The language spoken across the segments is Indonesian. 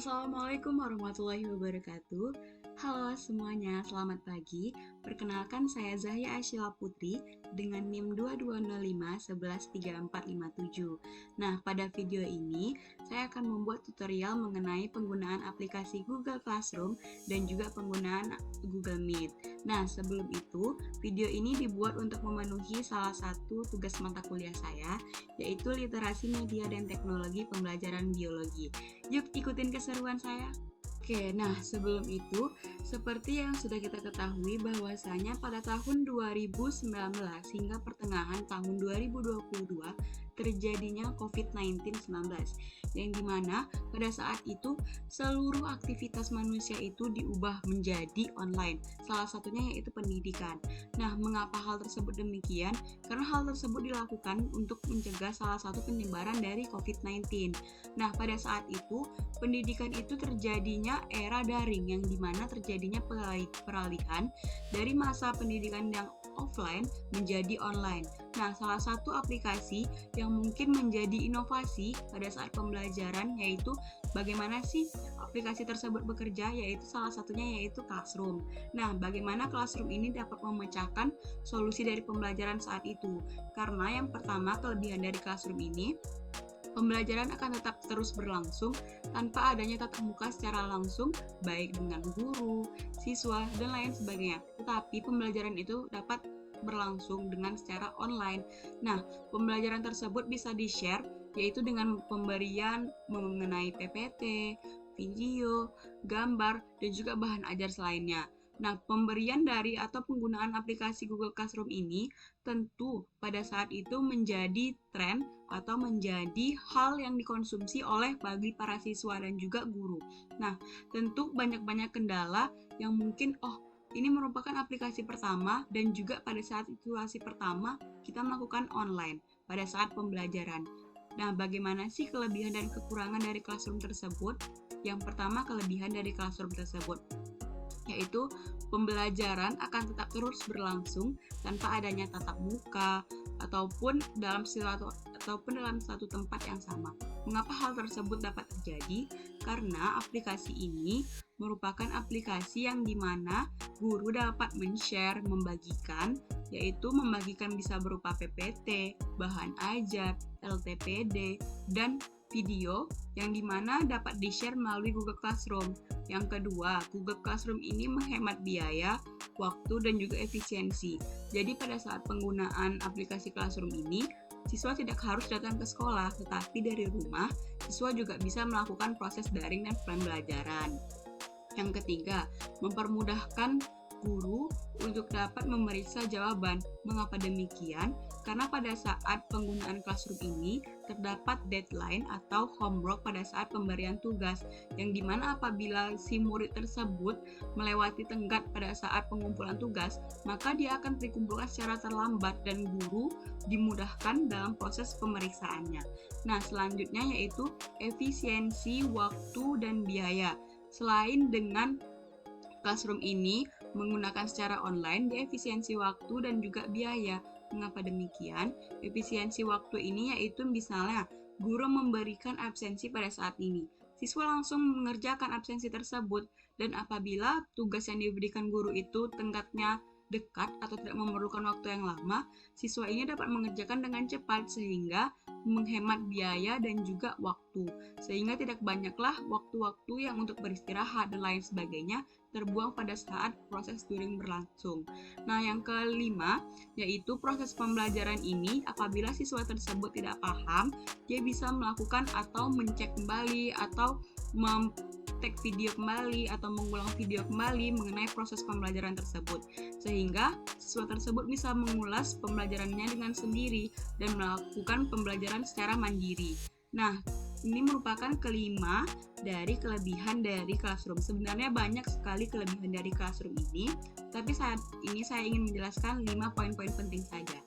Assalamualaikum warahmatullahi wabarakatuh. Halo semuanya, selamat pagi. Perkenalkan saya Zahya Ashila Putri dengan NIM 2205113457. Nah, pada video ini saya akan membuat tutorial mengenai penggunaan aplikasi Google Classroom dan juga penggunaan Google Meet. Nah, sebelum itu, video ini dibuat untuk memenuhi salah satu tugas mata kuliah saya, yaitu literasi media dan teknologi pembelajaran biologi. Yuk ikutin keseruan saya. Oke, nah sebelum itu, seperti yang sudah kita ketahui bahwasanya pada tahun 2019 hingga pertengahan tahun 2022 terjadinya COVID-19 yang dimana pada saat itu seluruh aktivitas manusia itu diubah menjadi online, salah satunya yaitu pendidikan. Nah, mengapa hal tersebut demikian? Karena hal tersebut dilakukan untuk mencegah salah satu penyebaran dari COVID-19. Nah, pada saat itu pendidikan itu terjadinya era daring yang dimana terjadinya peralihan dari masa pendidikan yang offline menjadi online. Nah, salah satu aplikasi yang mungkin menjadi inovasi pada saat pembelajaran yaitu bagaimana sih aplikasi tersebut bekerja, yaitu salah satunya yaitu Classroom. Nah, bagaimana Classroom ini dapat memecahkan solusi dari pembelajaran saat itu? Karena yang pertama, kelebihan dari Classroom ini, pembelajaran akan tetap terus berlangsung tanpa adanya tatap muka secara langsung, baik dengan guru, siswa, dan lain sebagainya. Tetapi pembelajaran itu dapat berlangsung dengan secara online. Nah, pembelajaran tersebut bisa di-share, yaitu dengan pemberian mengenai PPT, video, gambar, dan juga bahan ajar selainnya. Nah, pemberian dari atau penggunaan aplikasi Google Classroom ini tentu pada saat itu menjadi tren atau menjadi hal yang dikonsumsi oleh bagi para siswa dan juga guru. Nah, tentu banyak-banyak kendala yang mungkin ini merupakan aplikasi pertama dan juga pada saat situasi pertama kita melakukan online pada saat pembelajaran. Nah, bagaimana sih kelebihan dan kekurangan dari Classroom tersebut? Yang pertama, kelebihan dari Classroom tersebut yaitu pembelajaran akan tetap terus berlangsung tanpa adanya tatap muka ataupun dalam satu tempat yang sama. Mengapa hal tersebut dapat terjadi? Karena aplikasi ini merupakan aplikasi yang dimana guru dapat men-share, membagikan, yaitu membagikan bisa berupa PPT, bahan ajar, LTPD, dan video yang dimana dapat di-share melalui Google Classroom. Yang kedua, Google Classroom ini menghemat biaya, waktu, dan juga efisiensi. Jadi pada saat penggunaan aplikasi Classroom ini, siswa tidak harus datang ke sekolah, tetapi dari rumah, siswa juga bisa melakukan proses daring dan pembelajaran. Yang ketiga, mempermudahkan guru untuk dapat memeriksa jawaban. Mengapa demikian? Karena pada saat penggunaan Classroom ini terdapat deadline atau homework pada saat pemberian tugas, yang dimana apabila si murid tersebut melewati tenggat pada saat pengumpulan tugas, maka dia akan dikumpulkan secara terlambat dan guru dimudahkan dalam proses pemeriksaannya. Nah, selanjutnya yaitu efisiensi waktu dan biaya. Selain dengan Classroom ini menggunakan secara online, di efisiensi waktu dan juga biaya. Mengapa demikian? Efisiensi waktu ini yaitu misalnya guru memberikan absensi pada saat ini. Siswa langsung mengerjakan absensi tersebut, dan apabila tugas yang diberikan guru itu tenggatnya dekat atau tidak memerlukan waktu yang lama, siswa ini dapat mengerjakan dengan cepat sehingga menghemat biaya dan juga waktu, sehingga tidak banyaklah waktu-waktu yang untuk beristirahat dan lain sebagainya terbuang pada saat proses daring berlangsung. Nah, yang kelima yaitu proses pembelajaran ini apabila siswa tersebut tidak paham, dia bisa melakukan atau mencek kembali atau take video kembali atau mengulang video kembali mengenai proses pembelajaran tersebut, sehingga siswa tersebut bisa mengulas pembelajarannya dengan sendiri dan melakukan pembelajaran secara mandiri. Nah, ini merupakan kelima dari kelebihan dari Classroom. Sebenarnya banyak sekali kelebihan dari Classroom ini, tapi saat ini saya ingin menjelaskan 5 poin-poin penting saja.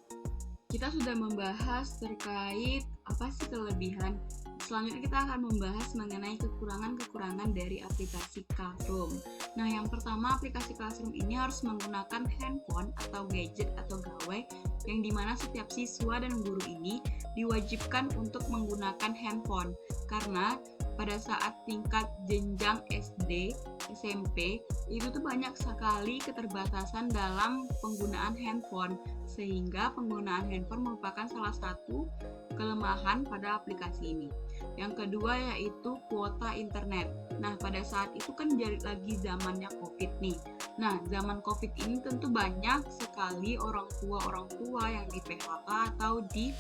Kita sudah membahas terkait apa sih kelebihan. Selanjutnya kita akan membahas mengenai kekurangan-kekurangan dari aplikasi Classroom. Nah, yang pertama, aplikasi Classroom ini harus menggunakan handphone atau gadget atau gawai yang dimana setiap siswa dan guru ini diwajibkan untuk menggunakan handphone karena pada saat tingkat jenjang SD, SMP, itu tuh banyak sekali keterbatasan dalam penggunaan handphone, sehingga penggunaan handphone merupakan salah satu kelemahan pada aplikasi ini. Yang kedua yaitu kuota internet. Nah, pada saat itu kan jadi lagi zamannya COVID nih. Nah, zaman COVID ini tentu banyak sekali orang tua yang di PHK atau di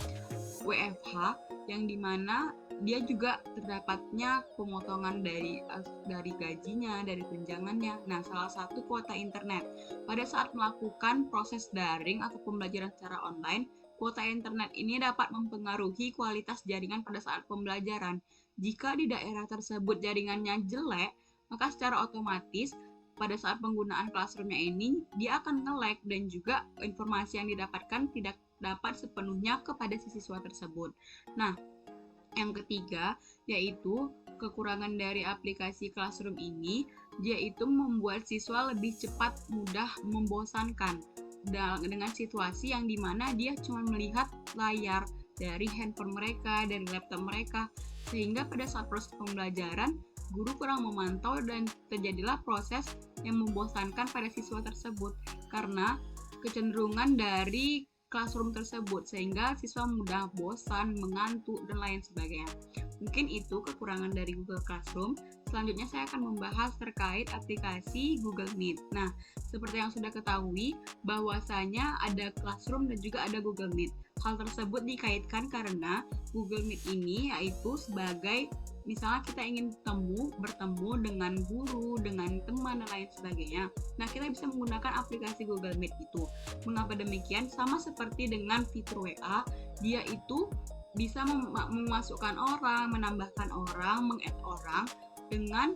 WFH, yang dimana dia juga terdapatnya pemotongan dari gajinya, dari tunjangannya. Nah, salah satu kuota internet. Pada saat melakukan proses daring atau pembelajaran secara online, kuota internet ini dapat mempengaruhi kualitas jaringan pada saat pembelajaran. Jika di daerah tersebut jaringannya jelek, maka secara otomatis pada saat penggunaan classroomnya ini dia akan nge-lag, dan juga informasi yang didapatkan tidak dapat sepenuhnya kepada si siswa tersebut. Nah, yang ketiga yaitu kekurangan dari aplikasi Classroom ini, dia itu membuat siswa lebih cepat mudah membosankan dengan situasi yang dimana dia cuma melihat layar dari handphone mereka, dari laptop mereka, sehingga pada saat proses pembelajaran guru kurang memantau dan terjadilah proses yang membosankan pada siswa tersebut karena kecenderungan dari classroom tersebut, sehingga siswa mudah bosan, mengantuk, dan lain sebagainya. Mungkin itu kekurangan dari Google Classroom. Selanjutnya saya akan membahas terkait aplikasi Google Meet. Nah, seperti yang sudah ketahui bahwasanya ada Classroom dan juga ada Google Meet. Hal tersebut dikaitkan karena Google Meet ini yaitu sebagai misalnya kita ingin bertemu dengan guru, dengan teman, dan lain sebagainya. Nah, kita bisa menggunakan aplikasi Google Meet itu. Mengapa demikian? Sama seperti dengan fitur WA, dia itu bisa memasukkan orang, menambahkan orang, meng-add orang dengan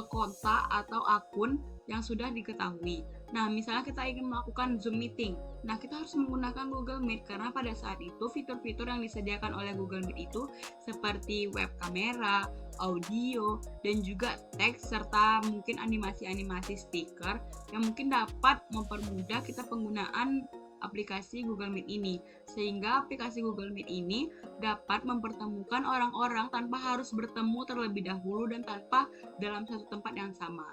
kontak atau akun yang sudah diketahui. Nah, misalnya kita ingin melakukan Zoom meeting. Nah, kita harus menggunakan Google Meet karena pada saat itu fitur-fitur yang disediakan oleh Google Meet itu seperti web kamera, audio, dan juga teks serta mungkin animasi-animasi stiker yang mungkin dapat mempermudah kita penggunaan aplikasi Google Meet ini, sehingga aplikasi Google Meet ini dapat mempertemukan orang-orang tanpa harus bertemu terlebih dahulu dan tanpa dalam satu tempat yang sama.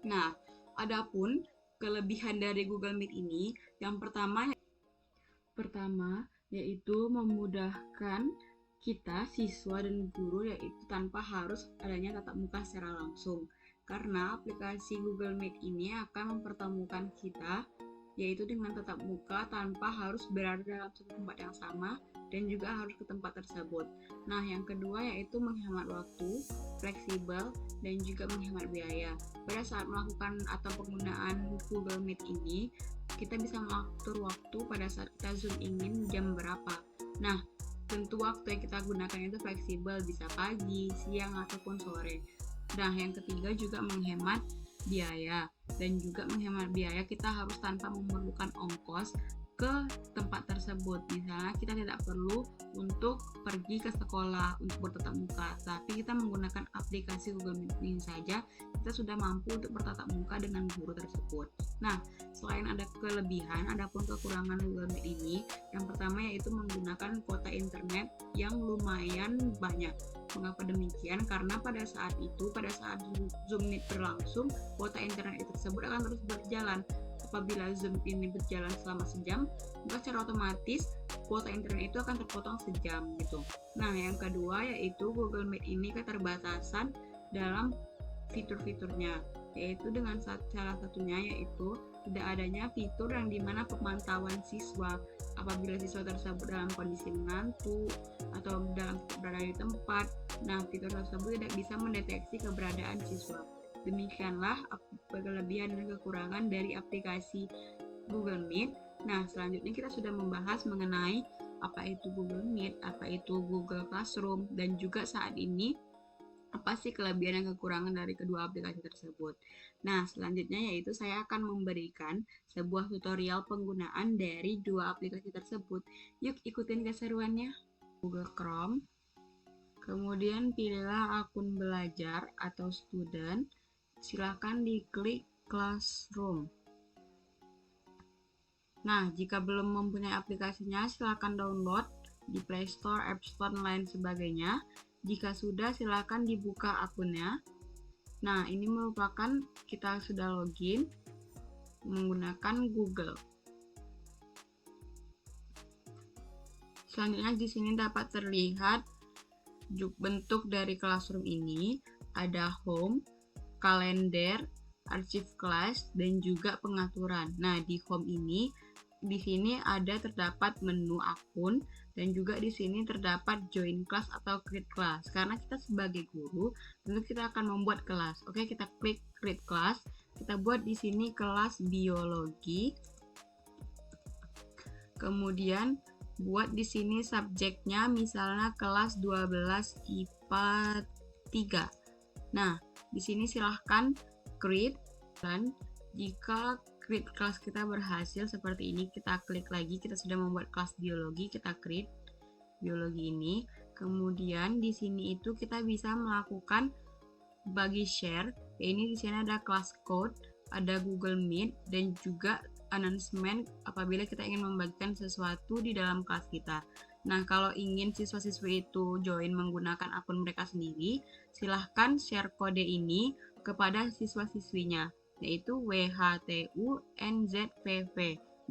Nah, adapun kelebihan dari Google Meet ini, yang pertama yaitu memudahkan kita siswa dan guru, yaitu tanpa harus adanya tatap muka secara langsung. Karena aplikasi Google Meet ini akan mempertemukan kita yaitu dengan tatap muka tanpa harus berada dalam satu tempat yang sama dan juga harus ke tempat tersebut. Nah, yang kedua yaitu menghemat waktu, fleksibel, dan juga menghemat biaya. Pada saat melakukan atau penggunaan Google Meet ini, kita bisa mengatur waktu pada saat kita Zoom ingin jam berapa. Nah, tentu waktu yang kita gunakan itu fleksibel, bisa pagi, siang, ataupun sore. Nah, yang ketiga juga menghemat biaya, dan juga menghemat biaya kita harus tanpa memerlukan ongkos ke tempat tersebut. Misalnya kita tidak perlu untuk pergi ke sekolah untuk bertatap muka, tapi kita menggunakan aplikasi Google Meet ini saja kita sudah mampu untuk bertatap muka dengan guru tersebut. Nah, selain ada kelebihan, adapun kekurangan Google Meet ini, yang pertama yaitu menggunakan kuota internet yang lumayan banyak. Mengapa demikian? Karena pada saat Zoom Meet berlangsung, kuota internet tersebut akan terus berjalan. Apabila Zoom ini berjalan selama sejam, maka secara otomatis kuota internet itu akan terpotong sejam gitu. Nah, yang kedua yaitu Google Meet ini keterbatasan dalam fitur-fiturnya, yaitu dengan salah satunya yaitu tidak adanya fitur yang dimana pemantauan siswa. Apabila siswa tersebut dalam kondisi mengantuk atau berada di tempat, nah fitur tersebut tidak bisa mendeteksi keberadaan siswa. Demikianlah kelebihan dan kekurangan dari aplikasi Google Meet. Nah, selanjutnya kita sudah membahas mengenai apa itu Google Meet, apa itu Google Classroom, dan juga saat ini apa sih kelebihan dan kekurangan dari kedua aplikasi tersebut. Nah, selanjutnya yaitu saya akan memberikan sebuah tutorial penggunaan dari dua aplikasi tersebut. Yuk ikutin keseruannya. Google Chrome, kemudian pilihlah akun belajar atau student, silakan diklik Classroom. Nah, jika belum mempunyai aplikasinya, silakan download di Play Store, App Store, dan lain sebagainya. Jika sudah, silakan dibuka akunnya. Nah, ini merupakan kita sudah login menggunakan Google. Selanjutnya di sini dapat terlihat bentuk dari Classroom ini, ada home, kalender, arsip kelas, dan juga pengaturan. Nah, di home ini di sini terdapat menu akun dan juga di sini terdapat join class atau create class. Karena kita sebagai guru, tentu kita akan membuat kelas. Oke, kita klik create class. Kita buat di sini kelas biologi. Kemudian buat di sini subjeknya misalnya kelas 12 IPA 3. Nah, di sini silahkan create, dan jika create kelas kita berhasil seperti ini, kita klik lagi, kita sudah membuat kelas biologi, kita create biologi ini. Kemudian di sini itu kita bisa melakukan bagi share. Ini di sini ada class code, ada Google Meet, dan juga announcement apabila kita ingin membagikan sesuatu di dalam kelas kita. Nah, kalau ingin siswa-siswi itu join menggunakan akun mereka sendiri, silahkan share kode ini kepada siswa-siswinya, yaitu WHTUNZPV.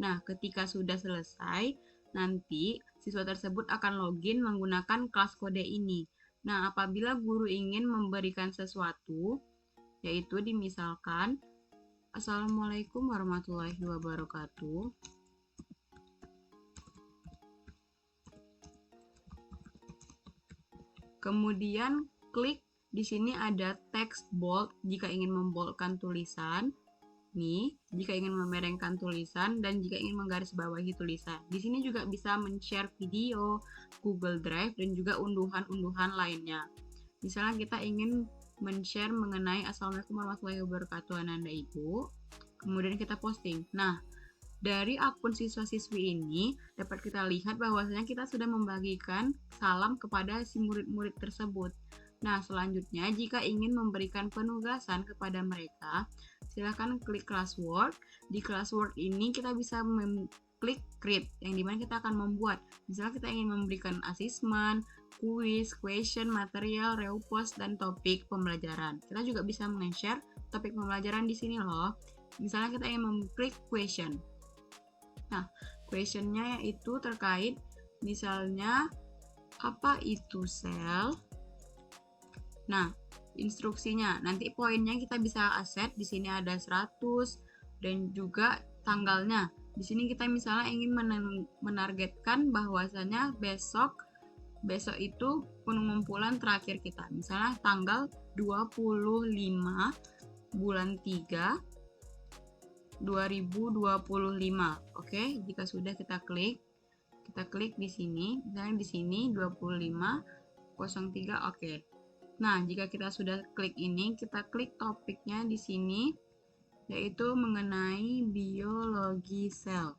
Nah, ketika sudah selesai, nanti siswa tersebut akan login menggunakan kelas kode ini. Nah, apabila guru ingin memberikan sesuatu, yaitu dimisalkan, Assalamualaikum warahmatullahi wabarakatuh. Kemudian klik di sini ada text bold jika ingin memboldkan tulisan. Nih, jika ingin memerengkan tulisan dan jika ingin menggarisbawahi tulisan. Di sini juga bisa men-share video, Google Drive, dan juga unduhan-unduhan lainnya. Misalnya kita ingin men-share mengenai Assalamualaikum warahmatullahi wabarakatuh Ananda Ibu. Kemudian kita posting. Nah, dari akun siswa-siswi ini dapat kita lihat bahwasanya kita sudah membagikan salam kepada si murid-murid tersebut. Nah, selanjutnya jika ingin memberikan penugasan kepada mereka, silakan klik classwork. Di classwork ini kita bisa klik create, yang dimana kita akan membuat. Misalnya kita ingin memberikan assessment, quiz, question, material, reupos, dan topik pembelajaran. Kita juga bisa men-share topik pembelajaran di sini loh. Misalnya kita ingin mengklik question. Nah, questionnya yaitu terkait misalnya apa itu sel. Nah, instruksinya nanti poinnya kita bisa aset. Di sini ada 100 dan juga tanggalnya. Di sini kita misalnya ingin menargetkan bahwasanya besok itu pengumpulan terakhir kita. Misalnya tanggal 25 bulan 3 2025. Oke, jika sudah kita klik di sini, misalnya di sini 2503. Oke. Nah, jika kita sudah klik ini, kita klik topiknya di sini, yaitu mengenai biologi sel.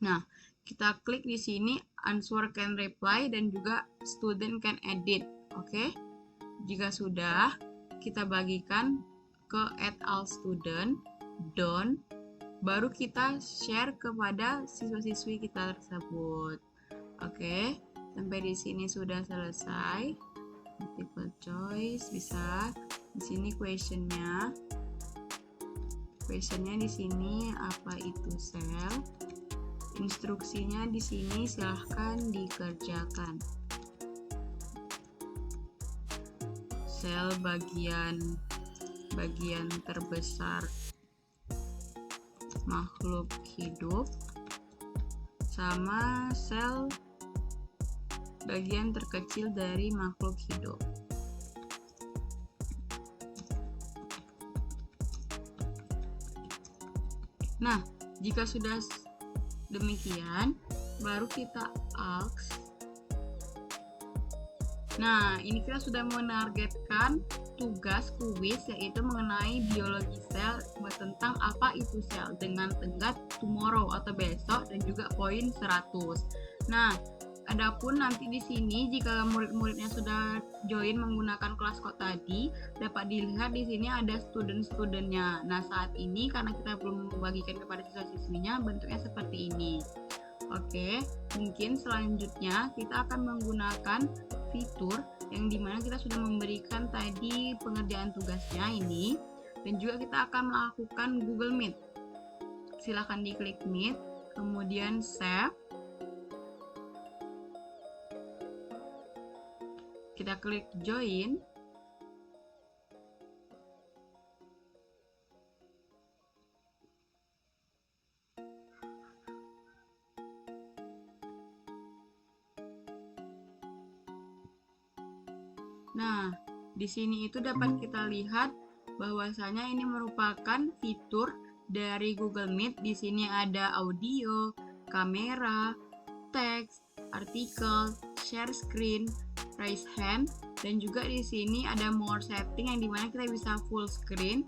Nah, kita klik di sini answer can reply dan juga student can edit. Oke. Jika sudah, kita bagikan ke add all student, done, baru kita share kepada siswa-siswi kita tersebut. Oke, sampai di sini sudah selesai. Multiple choice bisa. Di sini questionnya di sini apa itu sel. Instruksinya di sini silahkan dikerjakan. Sel bagian terbesar makhluk hidup sama sel bagian terkecil dari makhluk hidup. Nah, jika sudah demikian, baru kita ask. Nah, ini kita sudah menargetkan tugas kuis yaitu mengenai biologi sel tentang apa itu sel dengan tenggat tomorrow atau besok dan juga poin 100. Nah, adapun nanti di sini jika murid-muridnya sudah join menggunakan kelas kok tadi, dapat dilihat di sini ada student-studentnya. Nah, saat ini karena kita belum membagikan kepada siswa-siswinya, bentuknya seperti ini. Oke, mungkin selanjutnya kita akan menggunakan fitur yang dimana kita sudah memberikan tadi pengerjaan tugasnya ini, dan juga kita akan melakukan Google Meet. Silahkan diklik Meet, kemudian Save. Kita klik Join. Nah, di sini itu dapat kita lihat bahwasanya ini merupakan fitur dari Google Meet. Di sini ada audio, kamera, teks, artikel, share screen, raise hand, dan juga di sini ada more setting yang dimana kita bisa full screen.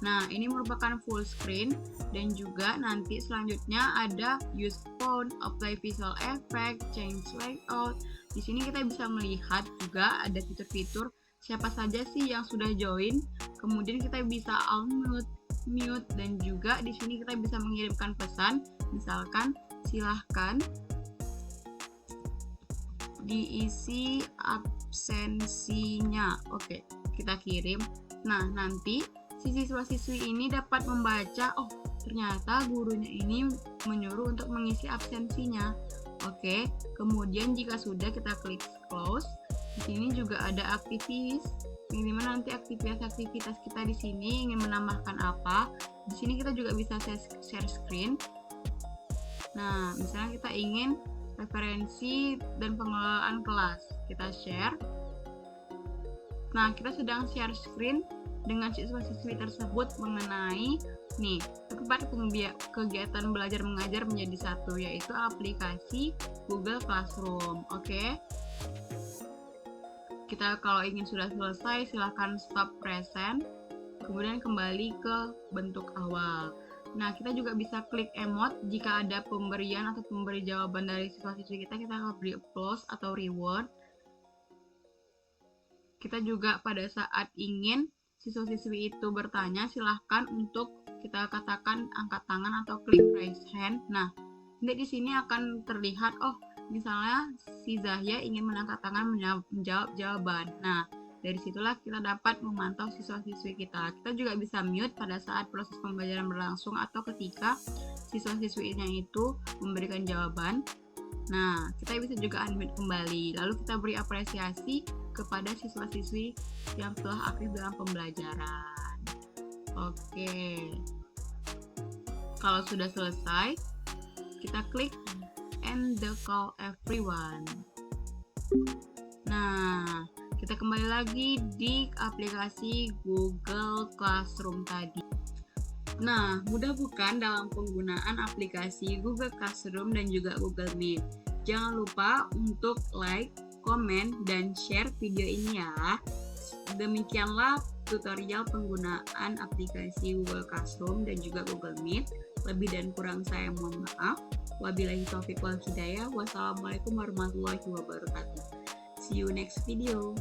Nah, ini merupakan full screen, dan juga nanti selanjutnya ada use phone, apply visual effect, change layout. Di sini kita bisa melihat juga ada fitur-fitur siapa saja sih yang sudah join. Kemudian kita bisa unmute, mute, dan juga di sini kita bisa mengirimkan pesan. Misalkan silahkan diisi absensinya. Oke, kita kirim. Nah, nanti si siswa-siswi ini dapat membaca, oh ternyata gurunya ini menyuruh untuk mengisi absensinya. Oke, kemudian jika sudah kita klik close. Di sini juga ada aktivis, yang dimana nanti aktivitas kita di sini ingin menambahkan apa. Di sini kita juga bisa share screen. Nah, misalnya kita ingin referensi dan pengelolaan kelas, kita share. Nah, kita sedang share screen dengan siswa-siswi tersebut mengenai tempat kegiatan belajar mengajar menjadi satu, yaitu aplikasi Google Classroom. Oke. Kita kalau ingin sudah selesai, silahkan stop present, kemudian kembali ke bentuk awal. Nah, kita juga bisa klik emote jika ada pemberian atau pemberi jawaban dari siswa-siswi kita beri applause atau reward. Kita juga pada saat ingin siswa-siswi itu bertanya, silahkan untuk kita katakan angkat tangan atau klik raise hand. Nah, nanti di sini akan terlihat, oh misalnya si Zahya ingin mengangkat tangan menjawab jawaban. Nah, dari situlah kita dapat memantau siswa-siswi kita. Kita juga bisa mute pada saat proses pembelajaran berlangsung atau ketika siswa-siswinya itu memberikan jawaban. Nah, kita bisa juga unmute kembali. Lalu kita beri apresiasi kepada siswa-siswi yang telah aktif dalam pembelajaran. Oke. Kalau sudah selesai, kita klik end the call everyone. Nah, kita kembali lagi di aplikasi Google Classroom tadi. Nah, mudah bukan dalam penggunaan aplikasi Google Classroom dan juga Google Meet? Jangan lupa untuk like, komen, dan share video ini ya. Demikianlah tutorial penggunaan aplikasi Google Classroom dan juga Google Meet. Lebih dan kurang saya mohon maaf. Wabillahi taufiq wal hidayah. Wassalamualaikum warahmatullahi wabarakatuh. See you next video.